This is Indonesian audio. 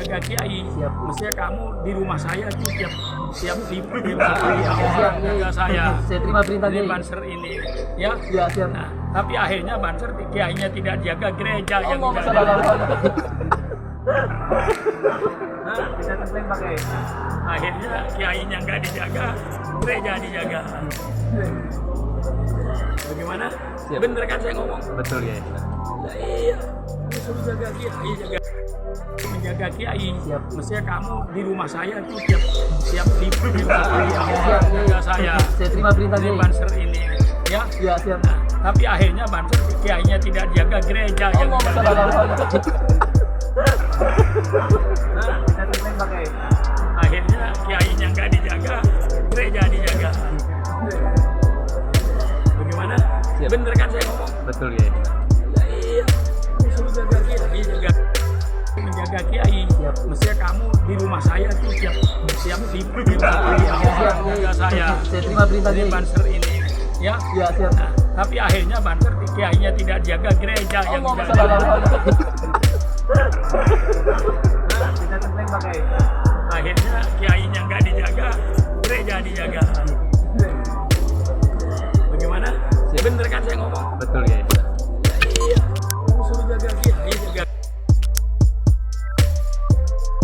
menjaga kiai. Mestinya kamu di rumah saya tuh tiap libur jaga saya. Saya terima perintah Ini Kiai. Banser ini, ya. Ya, siap. Nah, tapi akhirnya Banser kiainya tidak jaga gereja yang Allah dijaga. Bisa templeng pakai. Akhirnya kiainya nggak dijaga, gereja dijaga. Bagaimana? Siap. Bener kan saya ngomong? Betul ya. Ya, iya, disuruh jaga kiai, menjaga kiai. Mestinya kamu di rumah saya tuh tiap libur jaga saya. Saya terima perintah Ini Kiai. Banser ini, ya. Ya, siap. Nah, tapi akhirnya Banser kiainya tidak jaga gereja yang Allah dijaga. Bisa templeng pakai. Akhirnya kiainya nggak dijaga, gereja dijaga. Bagaimana? Siap. Bener kan saya ngomong? Betul ya. Ya, iya, disuruh jaga kiai, menjaga kiai. Mestinya kamu di rumah saya tuh tiap libur jaga saya. Saya terima perintah Ini Kiai. Banser ini, ya. Ya, siap. Nah, tapi akhirnya Banser kiainya tidak jaga gereja yang Allah dijaga.